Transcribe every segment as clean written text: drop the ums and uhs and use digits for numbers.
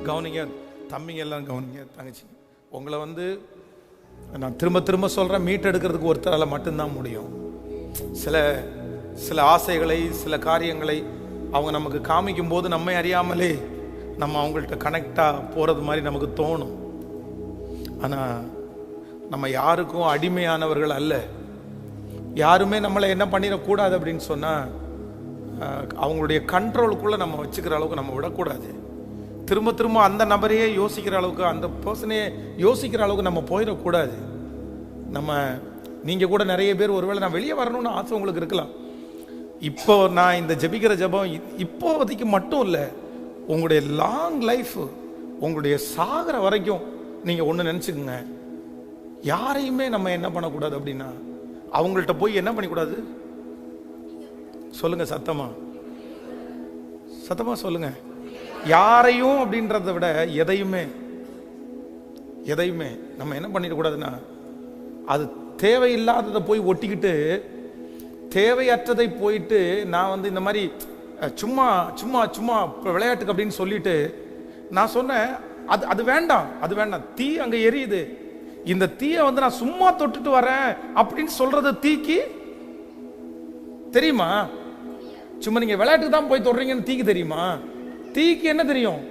கவனிங்க தம்பிங்க எல்லாம், கவனிங்க தங்கச்சி, உங்களை நான் திரும்ப திரும்ப சொல்கிறேன், மீட்டெடுக்கிறதுக்கு ஒருத்தரால் மட்டும்தான் முடியும். சில ஆசைகளை, சில காரியங்களை அவங்க நமக்கு காமிக்கும் போது நம்மை அறியாமலே நம்ம அவங்கள்ட்ட கனெக்டாக போகிறது மாதிரி நமக்கு தோணும். ஆனால் நம்ம யாருக்கும் அடிமையானவர்கள் அல்ல. யாருமே நம்மளை என்ன பண்ணிடக்கூடாது அப்படின்னு சொன்னால் அவங்களுடைய கண்ட்ரோலுக்குள்ளே நம்ம வச்சுக்கிற அளவுக்கு நம்ம விடக்கூடாது. திரும்ப திரும்ப அந்த நபரையே யோசிக்கிற அளவுக்கு, அந்த பர்சனையே யோசிக்கிற அளவுக்கு நம்ம போயிடக்கூடாது. நீங்கள் கூட நிறைய பேர் ஒருவேளை நான் வெளியே வரணும்னு ஆசை உங்களுக்கு இருக்கலாம். இப்போ நான் இந்த ஜெபிக்கிற ஜெபம் இப்போதைக்கு மட்டும் இல்லை, உங்களுடைய லாங் லைஃப், உங்களுடைய சாகிற வரைக்கும் நீங்கள் ஒன்று நினச்சிக்கோங்க, யாரையுமே நம்ம என்ன பண்ணக்கூடாது அப்படின்னா அவங்கள்ட்ட போய் என்ன பண்ணிக்கூடாது சொல்லுங்க, சத்தமா சொல்லுங்க. யாரையும் அப்படின்றத விட எதையுமே நம்ம என்ன பண்ணிடக்கூடாதுன்னா, அது தேவையில்லாததை போய் ஒட்டிக்கிட்டு தேவையற்றதை போயிட்டு நான் இந்த மாதிரி சும்மா சும்மா சும்மா விளையாட்டுக்கு அப்படின்னு சொல்லிட்டு நான் சொன்னேன், அது வேண்டாம், அது வேண்டாம். தீ அங்க எரியுது, இந்த தீயை நான் சும்மா தொட்டுட்டு வரேன் அப்படின்னு சொல்றது தீக்கு தெரியுமா? சும்மா நீங்க விளையாட்டுக்கு தான் போய் தொடுறீங்கன்னு தீக்கு தெரியுமா? தீக்கு என்ன தெரியும்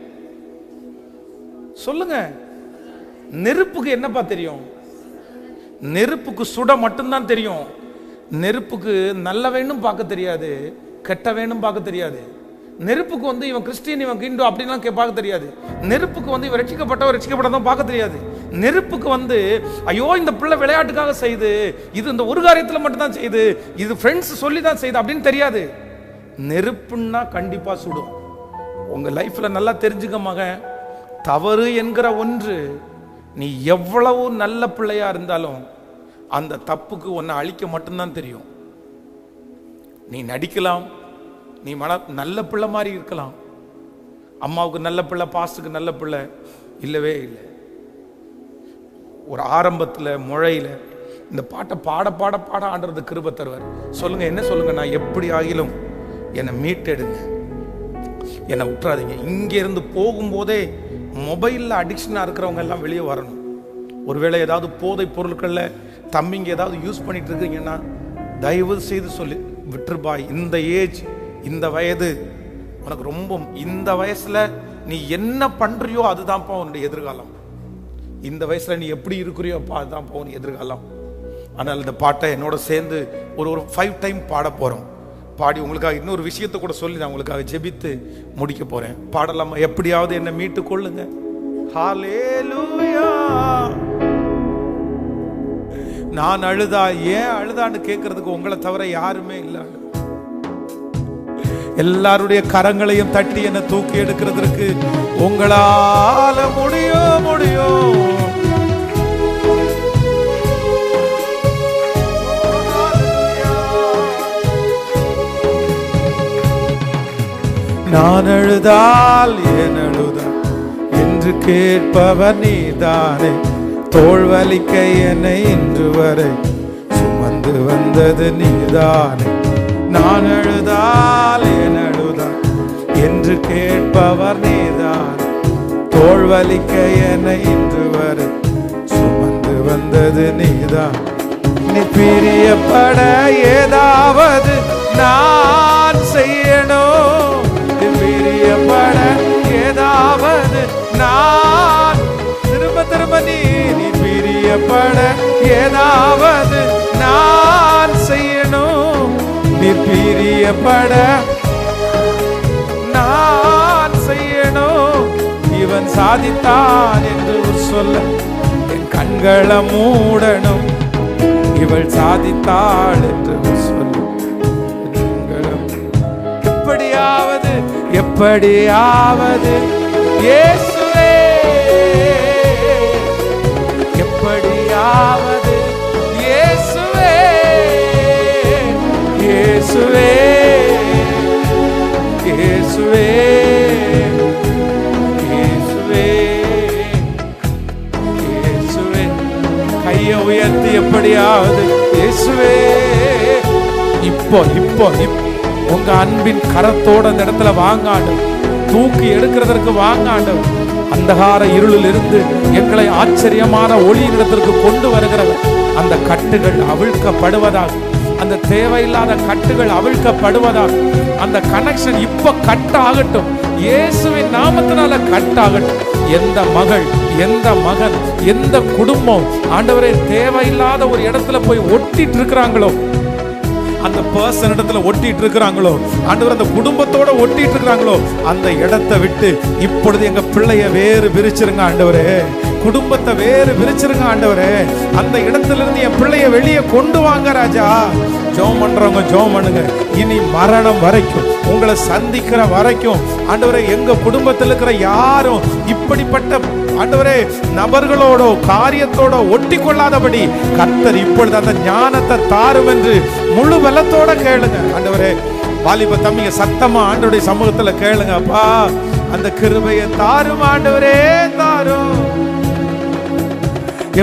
சொல்லுங்க? நெருப்புக்கு என்னப்பா தெரியும்? நெருப்புக்கு சுட மட்டும்தான் தெரியும். நெருப்புக்கு நல்ல வேணும் பார்க்க தெரியாது, கெட்ட வேணும் பார்க்க தெரியாது. நெருப்புக்கு இவன் கிறிஸ்டியன், இவன் கிண்டோ அப்படின்லாம் பார்க்க தெரியாது. நெருப்புக்கு இவன் ரட்சிக்கப்பட்டவன் ரட்சிக்கப்பட்டதான் பார்க்க தெரியாது. நெருப்புக்கு ஐயோ இந்த பிள்ளை விளையாட்டுக்காக செய்து, இது இந்த ஒரு காரியத்தில் மட்டும்தான் செய்து, இது ஃப்ரெண்ட்ஸ் சொல்லி தான் செய்து அப்படின்னு தெரியாது. நெருப்புன்னா கண்டிப்பா சுடும். உங்க லைஃப்ல நல்லா தெரிஞ்சுக்க மகன், தவறு என்கிற ஒன்று நீ எவ்வளவு நல்ல பிள்ளையா இருந்தாலும் அந்த தப்புக்கு உன்னை அழிக்க மட்டும்தான் தெரியும். நீ நடிக்கலாம், நீ நல்ல பிள்ளை மாதிரி இருக்கலாம், அம்மாவுக்கு நல்ல பிள்ளை, பாஸ்டுக்கு நல்ல பிள்ளை, இல்லவே இல்லை. ஒரு ஆரம்பத்தில் முழையில் இந்த பாட்டை பாட பாட பாட ஆடுறது கிருபை தருவார். சொல்லுங்க, என்ன சொல்லுங்க? நான் எப்படி ஆகிலும் என்னை மீட்டெடுங்க, என்னை விட்டுறாதீங்க. இங்கேருந்து போகும்போதே மொபைலில் அடிக்ஷனாக இருக்கிறவங்க எல்லாம் வெளியே வரணும். ஒருவேளை ஏதாவது போதை பொருட்களில் தம்பிங்க ஏதாவது யூஸ் பண்ணிட்டு இருக்கீங்கன்னா தயவு செய்து சொல்லி விட்டுருப்பா. இந்த ஏஜ், இந்த வயது உனக்கு ரொம்ப, இந்த வயசுல நீ என்ன பண்றியோ அதுதான்ப்பா உன்னுடைய எதிர்காலம். இந்த வயசுல நீ எப்படி இருக்கிறியோப்பா அதுதான்ப்பா உன் எதிர்காலம். ஆனால் இந்த பாட்டை என்னோட சேர்ந்து ஒரு 5 டைம் பாட போறோம். பாடி உங்களுக்காக இன்னொரு விஷயத்தை கூட சொல்லி நான் உங்களுக்காக ஜெபித்து முடிக்க போறேன். பாடலாமா? எப்படியாவது என்னை மீட்டு கொள்ளுங்க. ஹல்லேலூயா. நான் அழுதா, ஏன் அழுதான்னு கேட்கறதுக்கு உங்களை தவிர யாருமே இல்லை. எல்லாருடைய கரங்களையும் தட்டி என்னை தூக்கி எடுக்கிறதுக்கு உங்களால முடியும். நான் அழுதால் ஏன் அழுதா என்று கேட்பவர் நீதானே, தோள் வலிக்க என்னை இன்று வரை சுமந்து வந்தது நீதானே. நான் அழுதால் ஏன் அழுதா என்று கேட்பவர் நீதான், தோள் வலிக்க என்னை இன்று வரை சுமந்து வந்தது நீதான். நீ பிரியப்பட ஏதாவது நான் செய்யணும், நீ பிரியப்பட ஏதாவது நான், திரும்ப நீ பிரியப்பட ஏதாவது நான் செய்யணும், நீ பிரியப்பட நான் செய்யணும். இவன் சாதித்தான் என்று சொல்ல என் கண்களை மூடணும், இவள் சாதித்தாள் என்று சொல்ல எப்படியாவது இயேசுவே, எப்படியாவது இயேசுவே, இயேசுவே, இயேசுவே, இயேசுவே, இயேசுவே. கையை உயர்த்தி எப்படியாவது இயேசுவே. இப்போ உங்க அன்பின் கரத்தோட இந்த இடத்துல வாங்காண்டு, தூக்கி எடுக்கிறதற்கு வாங்காண்டு, அந்தகார இருளில் இருந்து எங்களை ஆச்சரியமான ஒளியிடத்திற்கு கொண்டு வருகிறவர். அந்த கட்டுகள் அவிழ்க்கப்படுவதாக, அந்த தேவையில்லாத கட்டுகள் அவிழ்க்கப்படுவதாக. அந்த கனெக்ஷன் இப்ப கட் ஆகட்டும், இயேசுவின் நாமத்தினால கட் ஆகட்டும். எந்த மகள், எந்த மகன், எந்த குடும்பம் ஆண்டவரே தேவையில்லாத ஒரு இடத்துல போய் ஒட்டிட்டு இருக்கிறாங்களோ, அந்த பர்சன் இடத்துல ஒட்டிட்டு இருக்கிறாங்களோ ஆண்டவர், அந்த குடும்பத்தோட ஒட்டிட்டு இருக்கிறாங்களோ, அந்த இடத்தை விட்டு இப்பொழுது எங்க பிள்ளைய வேறு பிரிச்சிருங்க ஆண்டவரே, குடும்பத்தை வேறு பிரிச்சிருங்க ஆண்டவரே. அந்த இடத்துல இருந்து என் பிள்ளைய வெளியே கொண்டு வாங்க ராஜா. ஜெபம் பண்றவங்க ஜெபம் பண்ணுங்க. இனி மரணம் வரைக்கும், உங்களை சந்திக்கிற வரைக்கும் ஆண்டவரே, எங்க குடும்பத்தில் இருக்கிற யாரும் இப்படிப்பட்ட ஆண்டவரே நபர்களோட காரியத்தோட ஒட்டி கொள்ளாதபடி கர்த்தர் இப்பொழுது அந்த ஞானத்தை தாரும் என்று முழு பலத்தோட கேளுங்க ஆண்டவரே. வாலிப தம்பிங்க சத்தமா ஆண்டவருடைய சமூகத்துல கேளுங்க. அப்பா, அந்த கிருபையை தாரும் ஆண்டவரே, தாரும்.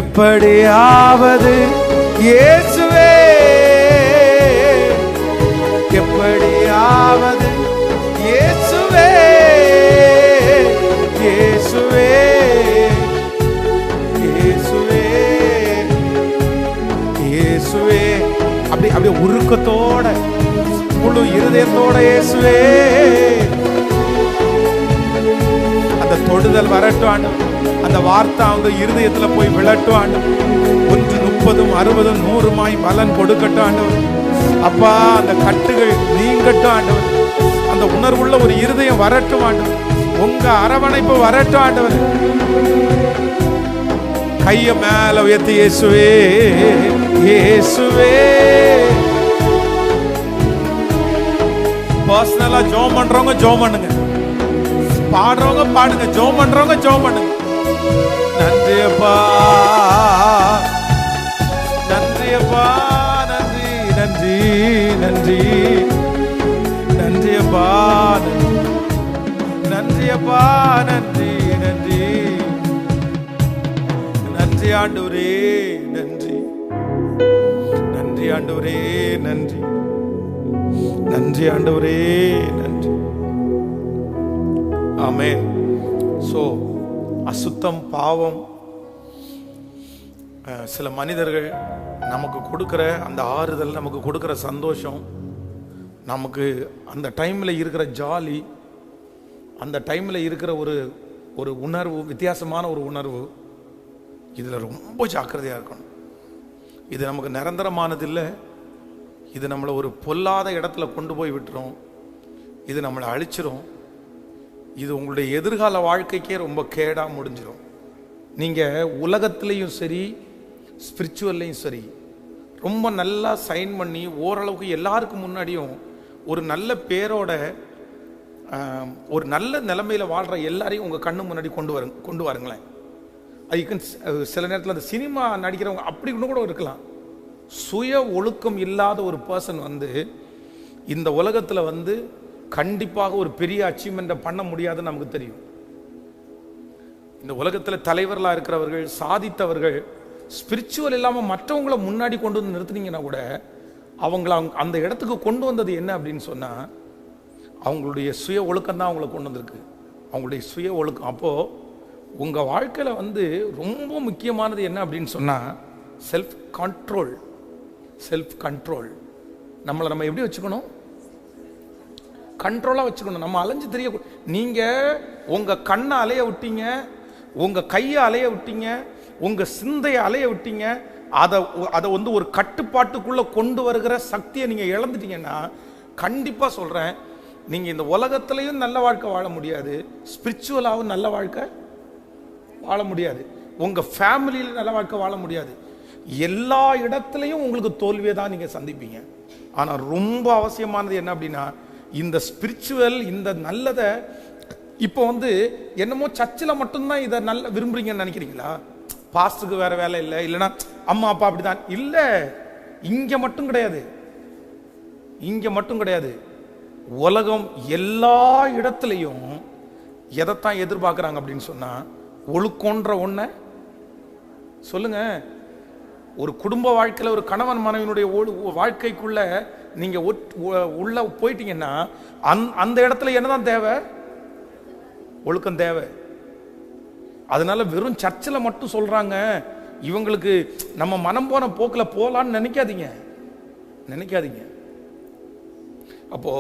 எப்படியாவது இயேசுவே, எப்படியாவது இயேசுவே, இயேசுவே, இயேசுவே, இயேசுவே. அப்படியே உருக்கத்தோட முழு இருதயத்தோட இயேசுவே, அந்த தொடுதல் வரட்டும் ஆண்டவர். அந்த வார்த்தை அவங்க இருதயத்துல போய் விழட்டும் ஆண்டவர். 1 30 60 100 பலன் கொடுக்கட்டும் ஆண்டவர். அப்பா, அந்த கட்டுகள் நீங்கட்டும் ஆண்டவர். அந்த உணர்வுள்ள ஒரு இருதயம் வரட்டும் ஆண்டவர். உங்க அரவணைப்பு வரட்டும் ஆண்டவர். கைய மேல உயர்த்தி இயேசுவே, இயேசுவே. பர்சனலா ஜெபம் பண்றவங்க ஜெபம் பண்ணுங்க, பாடுறவங்க பாடுங்க, ஜெபம் பண்றவங்க ஜெபம் பண்ணுங்க. நன்றி அப்பா, நன்றி அப்பா, நன்றி நன்றி நன்றி நன்றி அப்பா, நன்றி அப்பா, நன்றி நன்றி நன்றி ஆண்டவரே, நன்றி நன்றி ஆண்டவரே, நன்றி நன்றி ஆண்டவரே, நன்றி. ஆமென். சோ அசுத்தம், பாவம், சில மனிதர்கள் நமக்கு கொடுக்கிற அந்த ஆறுதல், நமக்கு கொடுக்கிற சந்தோஷம், நமக்கு அந்த டைம்ல இருக்கிற ஜாலி, அந்த டைம்ல இருக்கிற ஒரு உணர்வு, வித்தியாசமான ஒரு உணர்வு, இதுல ரொம்ப ஜாக்கிரதையா இருக்கணும். இது நமக்கு நிரந்தரமானது இல்லை. இது நம்மளை ஒரு பொல்லாத இடத்துல கொண்டு போய் விட்டுரும். இது நம்மளை அழிச்சிரும். இது உங்களுடைய எதிர்கால வாழ்க்கைக்கே ரொம்ப கேடா முடிஞ்சிடும். நீங்க உலகத்திலையும் சரி, ஸ்பிரிச்சுவல்லையும் சரி, ரொம்ப நல்லா சைன் பண்ணி ஓரளவுக்கு எல்லாருக்கும் முன்னாடியும் ஒரு நல்ல பேரோட ஒரு நல்ல நிலைமையில வாழ்ற எல்லாரையும் உங்க கண்ணு முன்னாடி கொண்டு வாருங்களேன். சில நேரத்தில் அந்த சினிமா நடிக்கிறவங்க அப்படி கூட இருக்கலாம். சுய ஒழுக்கம் இல்லாத ஒரு பர்சன் இந்த உலகத்தில் கண்டிப்பாக ஒரு பெரிய அச்சீவ்மெண்ட்டை பண்ண முடியாதுன்னு நமக்கு தெரியும். இந்த உலகத்தில் தலைவர்களாக இருக்கிறவர்கள், சாதித்தவர்கள், ஸ்பிரிச்சுவல் இல்லாமல் மற்றவங்களை முன்னாடி கொண்டு வந்து நிறுத்தினீங்கன்னா கூட அவங்கள அந்த இடத்துக்கு கொண்டு வந்தது என்ன அப்படின்னு சொன்னால், அவங்களுடைய சுய ஒழுக்கம் தான் அவங்கள கொண்டு வந்திருக்கு. அவங்களுடைய சுய ஒழுக்கம். அப்போது உங்கள் வாழ்க்கையில் ரொம்ப முக்கியமானது என்ன அப்படின்னு சொன்னால், செல்ஃப் கண்ட்ரோல். Self control. நம்மளை நம்ம எப்படி வச்சுக்கணும்? கண்ட்ரோலாக வச்சுக்கணும். நம்ம அலைஞ்சு தெரிய, நீங்கள் உங்கள் கண்ணை அலைய விட்டீங்க, உங்கள் கையை அலைய விட்டீங்க, உங்கள் சிந்தையை அலைய விட்டீங்க, அதை ஒரு கட்டுப்பாட்டுக்குள்ளே கொண்டு வருகிற சக்தியை நீங்கள் இழந்துட்டீங்கன்னா, கண்டிப்பாக சொல்கிறேன், நீங்கள் இந்த உலகத்திலையும் நல்ல வாழ்க்கை வாழ முடியாது, ஸ்பிரிச்சுவலாகவும் நல்ல வாழ்க்கை வாழ முடியாது, உங்கள் ஃபேமிலியில் நல்ல வாழ்க்கை வாழ முடியாது. எல்லா இடத்துலையும் உங்களுக்கு தோல்வியை தான் நீங்கள் சந்திப்பீங்க. ஆனால் ரொம்ப அவசியமானது என்ன அப்படின்னா, இந்த ஸ்பிரிச்சுவல், இந்த நல்லதை இப்போ என்னமோ சர்ச்சில் மட்டும்தான் இதை நல்ல விரும்புறீங்கன்னு நினைக்கிறீங்களா? பாஸ்டுக்கு வேற வேலை இல்லை, இல்லைன்னா அம்மா அப்பா அப்படிதான் இல்லை. இங்க மட்டும் கிடையாது, இங்க மட்டும் கிடையாது. உலகம் எல்லா இடத்துலையும் எதைத்தான் எதிர்பார்க்குறாங்க அப்படின்னு சொன்னா, ஒழுக்கொன்ற ஒன்றை சொல்லுங்க. ஒரு குடும்ப வாழ்க்கையில் ஒரு கணவன் மனைவியினுடைய வாழ்க்கைக்குள்ள நீங்க உள்ள போயிட்டீங்கன்னா அந்த இடத்துல என்னதான் தேவை? ஒழுக்கம் தேவை. அதனால வெறும் சர்ச்சில் மட்டும் சொல்றாங்க, இவங்களுக்கு நம்ம மனம் போன போக்கில் போகலான்னு நினைக்காதீங்க. அப்போ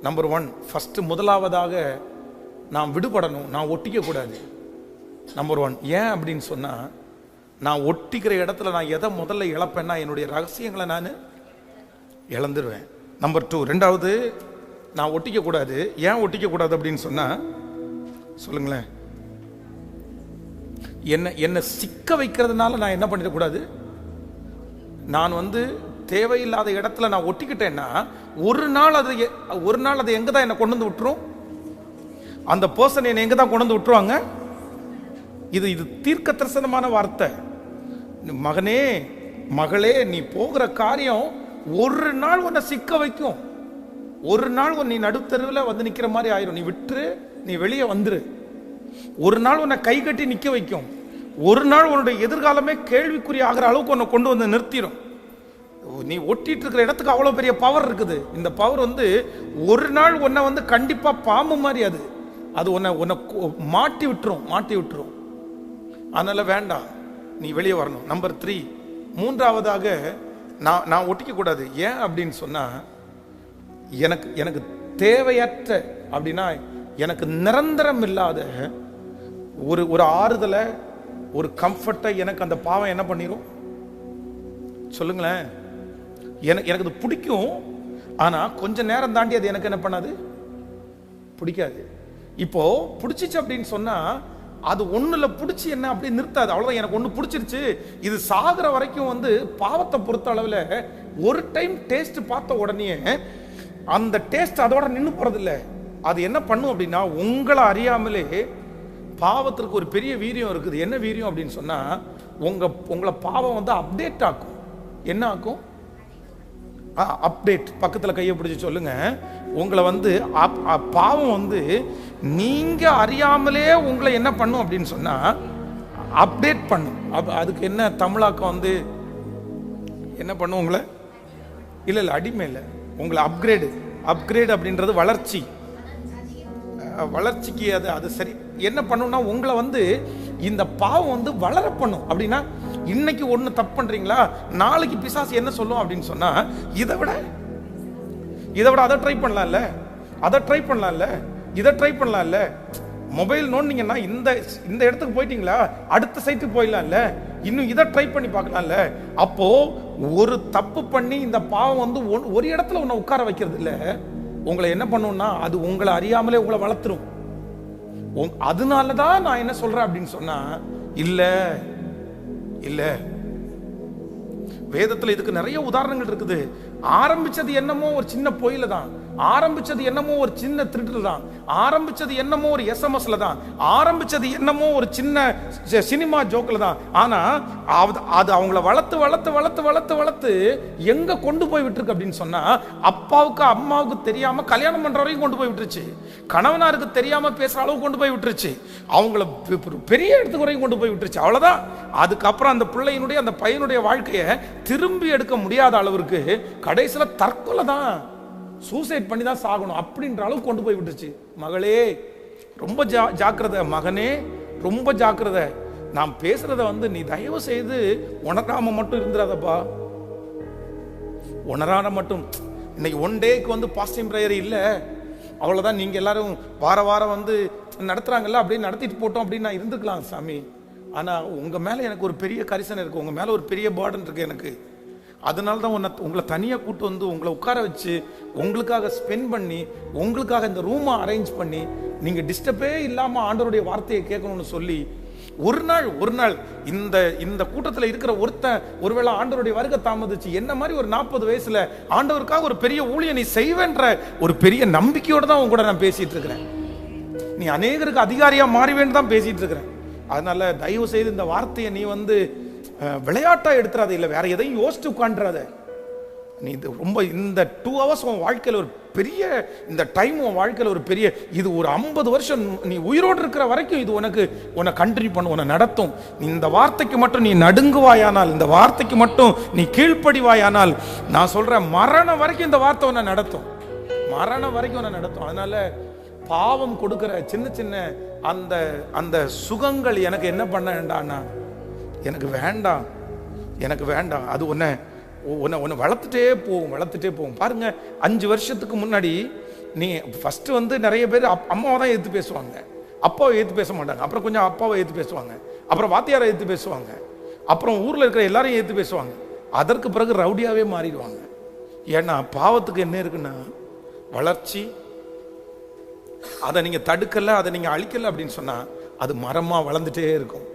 நம்பர் 1 ஃபர்ஸ்ட் முதலாவதாக நான் விடுபடணும், நான் ஒட்டிக்க கூடாது. நம்பர் 1 ஏன் அப்படின்னு சொன்னா, நான் ஒட்டிக்கிற இடத்துல நான் எதை முதல்ல இழப்பேன்னா என்னுடைய ரகசியங்களை நான் இழந்துருவேன். நம்பர் 2 ரெண்டாவது நான் ஒட்டிக்க கூடாது. ஏன் ஒட்டிக்க கூடாது அப்படின்னு சொன்னா, சொல்லுங்களேன், என்ன சிக்க வைக்கிறதுனால நான் என்ன பண்ணிடக்கூடாது, நான் தேவையில்லாத இடத்துல நான் ஒட்டிக்கிட்டேன்னா ஒரு நாள் அது எங்க தான் என்ன கொண்டு வந்து விட்டுரும், அந்த பர்சன் என்னை எங்க தான் கொண்டு வந்து விட்டுருவாங்க. இது தீர்க்க தரிசனமான வார்த்தை. மகனே மகளே, நீ போகிற காரியம் ஒரு நாள் உன்னை சிக்க வைக்கும். ஒரு நாள் நீ நடுத்தருவில் நிக்கிற மாதிரி ஆயிரும். நீ விட்டுரு, நீ வெளியே வந்துரு. ஒரு நாள் உன்னை கை கட்டி நிக்க வைக்கும். ஒரு நாள் உன்னுடைய எதிர்காலமே கேள்விக்குறி ஆகிற அளவுக்கு உன்னை கொண்டு வந்து நிறுத்திடும். நீ ஒட்டிட்டு இருக்கிற இடத்துக்கு அவ்வளவு பெரிய பவர் இருக்குது. இந்த பவர் ஒரு நாள் உன்னை கண்டிப்பா பாம்பு மாதிரி அது உன்னை மாட்டி விட்டுரும். அதனால வேண்டாம், நீ வெளியே வரணும். நம்பர் 3 மூன்றாவதாக நான் ஒட்டிக்க கூடாது. ஏன் அப்படின்னு சொன்னா, எனக்கு தேவையற்ற அப்படின்னா எனக்கு நிரந்தரம் இல்லாத ஒரு ஆறுதலை, ஒரு கம்ஃபர்ட்டை எனக்கு அந்த பாவம் என்ன பண்ணிரும் சொல்லுங்களேன். எனக்கு அது பிடிக்கும், ஆனா கொஞ்ச நேரம் தாண்டி அது எனக்கு என்ன பண்ணாது, பிடிக்காது. இப்போ பிடிச்சிச்சு அப்படின்னு சொன்னா அது ஒண்ணுல பிடிச்சி என்ன அப்படி நிறுத்தாது. அவ்வளவுதான், எனக்கு ஒண்ணு பிடிச்சிருச்சு, இது சாகுற வரைக்கும் பாவத்தை பொறுத்த அளவுல ஒரு டைம் டேஸ்ட் பார்த்த உடனே அந்த டேஸ்ட் அதோட நின்று போறதில்லை. அது என்ன பண்ணும் அப்படின்னா, உங்களை அறியாமலே பாவத்திற்கு ஒரு பெரிய வீரியம் இருக்குது. என்ன வீரியம் அப்படின்னு சொன்னா, உங்களை பாவம் அப்டேட் ஆக்கும். என்ன ஆக்கும்? அப்டேட். பக்கத்துல கையை பிடிச்சி சொல்லுங்க, உங்களை பாவம் நீங்க அறியாமலே உங்களை என்ன பண்ணும் அப்படின்னு சொன்னா அப்டேட் பண்ணும். அதுக்கு என்ன தமிழாக்கம் என்ன பண்ணும் உங்களை? இல்ல அடிமை இல்லை, உங்களை அப்கிரேட் அப்படின்றது வளர்ச்சிக்கு அது சரி. என்ன பண்ணும்னா உங்களை இந்த பாவம் வளர பண்ணும். அப்படின்னா இன்னைக்கு ஒண்ணு தப்பு பண்றீங்களா, நாளைக்கு பிசாசு என்ன சொல்லும் அப்படின்னு சொன்னா, இதை விட அதை ட்ரை பண்ணலாம்ல, இதை ட்ரை பண்ணலாம்ல. மொபைல் நோண்டிங்கன்னா இந்த இடத்துக்கு போயிட்டீங்களா, அடுத்த சைட்டுக்கு போயிடலாம்ல, இன்னும் இதை ட்ரை பண்ணி பார்க்கலாம்ல. அப்போ ஒரு தப்பு பண்ணி இந்த பாவம் ஒரு இடத்துல உன்னை உட்கார வைக்கிறது இல்ல, உங்களை என்ன பண்ணும்னா அது உங்களை அறியாமலே உங்களை வளர்த்துரும். அதனாலதான் நான் என்ன சொல்றேன் அப்படின்னு சொன்னா, இல்ல வேதத்துல இதுக்கு நிறைய உதாரணங்கள் இருக்குது. ஆரம்பிச்சது என்னமோ ஒரு சின்ன பொய்ல தான், ஆரம்பிச்சது என்னமோ ஒரு சின்ன திருட்டுல தான், ஆரம்பிச்சது என்னமோ ஒரு எஸ்எம்எஸ்ல தான், ஆரம்பிச்சது என்னமோ ஒரு சின்ன சினிமா ஜோக்ல தான். ஆனா அது அவங்கள வளர்த்து எங்க கொண்டு போய் விட்டுருக்கு அப்படின்னு சொன்னா, அப்பாவுக்கு அம்மாவுக்கு தெரியாம கல்யாணம் பண்ற வரைக்கும் கொண்டு போய் விட்டுருச்சு, கணவனாருக்கு தெரியாம பேசுற அளவுக்கு கொண்டு போய் விட்டுருச்சு, அவங்கள பெரிய இடத்துக்கு வரைக்கும் கொண்டு போய் விட்டுருச்சு. அவ்வளவுதான். அதுக்கப்புறம் அந்த பிள்ளையினுடைய அந்த பையனுடைய வாழ்க்கையை திரும்பி எடுக்க முடியாத அளவிற்கு கடைசியில தற்கொலை தான், சூசைட் பண்ணி தான் சாகணும் அப்படின்ற அளவுக்கு கொண்டு போய் விட்டுருச்சு. மகளே ரொம்ப ஜாக்கிரதை, மகனே ரொம்ப ஜாக்கிரதை. நான் பேசுறத நீ தயவு செய்து உணராம மட்டும் இருந்துடாதப்பா. உணரான மட்டும் இன்னைக்கு ஒன் டேக்கு பாஸ்டிங் பிரேயர் இல்ல, அவ்வளவுதான். நீங்க எல்லாரும் வாரம் நடத்துறாங்கல்ல, அப்படியே நடத்திட்டு போட்டோம் அப்படின்னு நான் இருந்துக்கலாம் சாமி. ஆனா உங்க மேல எனக்கு ஒரு பெரிய கரிசனை இருக்கு, உங்க மேல ஒரு பெரிய பார்டன் இருக்கு எனக்கு. அதனால தான் உங்களை தனியாக கூட்டு உங்களை உட்கார வச்சு உங்களுக்காக ஸ்பெண்ட் பண்ணி உங்களுக்காக இந்த ரூமை அரேஞ்ச் பண்ணி நீங்கள் டிஸ்டர்பே இல்லாமல் ஆண்டவருடைய வார்த்தையை கேட்கணும்னு சொல்லி ஒரு நாள் இந்த கூட்டத்தில் இருக்கிற ஒருவேளை ஆண்டவருடைய வருகை தாமதிச்சு என்ன மாதிரி ஒரு 40 வயசுல ஆண்டவருக்காக ஒரு பெரிய ஊழிய நீ செய்வேன்ற ஒரு பெரிய நம்பிக்கையோட தான் உங்க கூட நான் பேசிட்டு இருக்கிறேன். நீ அநேகருக்கு அதிகாரியா மாறிவேன்னு தான் பேசிட்டு இருக்கிறேன். அதனால தயவு செய்து இந்த வார்த்தையை நீ விளையாட்டா எடுத்துறாத, இல்லை வேற எதையும் யோசிச்சு உட்காந்துறாத. நீ ரொம்ப இந்த 2 hours உன் வாழ்க்கையில் ஒரு பெரிய, இந்த டைம் உன் வாழ்க்கையில் ஒரு பெரிய, இது ஒரு 50 வருஷம் நீ உயிரோடு இருக்கிற வரைக்கும் இது உன்னை கண்டினியூ பண்ண, உன்னை நடத்தும். இந்த வார்த்தைக்கு மட்டும் நீ நடுங்குவாயானால், இந்த வார்த்தைக்கு மட்டும் நீ கீழ்ப்படிவாயானால், நான் சொல்றேன் மரணம் வரைக்கும் இந்த வார்த்தை உன்னை நடத்தும், மரணம் வரைக்கும் உன்னை நடத்தும். அதனால பாவம் கொடுக்கிற சின்ன சின்ன அந்த அந்த சுகங்கள் எனக்கு என்ன பண்ண வேண்டாம்னா, எனக்கு வேண்டாம், எனக்கு வேண்டாம். அது உன்னை வளர்த்துட்டே போகும். பாருங்க, 5 வருஷத்துக்கு முன்னாடி நீ ஃபர்ஸ்ட் வந்து நிறைய பேர் அம்மாவை தான் எதிர்த்து பேசுவாங்க, அப்பாவை எதிர்த்து பேச மாட்டாங்க. அப்புறம் கொஞ்சம் அப்பாவை எதிர்த்து பேசுவாங்க, அப்புறம் வாத்தியாரை எதிர்த்து பேசுவாங்க, அப்புறம் ஊரில் இருக்கிற எல்லாரையும் எதிர்த்து பேசுவாங்க. அதற்கு பிறகு ரவுடியாவே மாறிடுவாங்க. ஏன்னா பாவத்துக்கு என்ன இருக்குன்னா வளர்ச்சி. அதை நீங்க தடுக்கல, அதை நீங்க அழிக்கல அப்படின்னு சொன்னா அது மரமா வளர்ந்துட்டே இருக்கும்.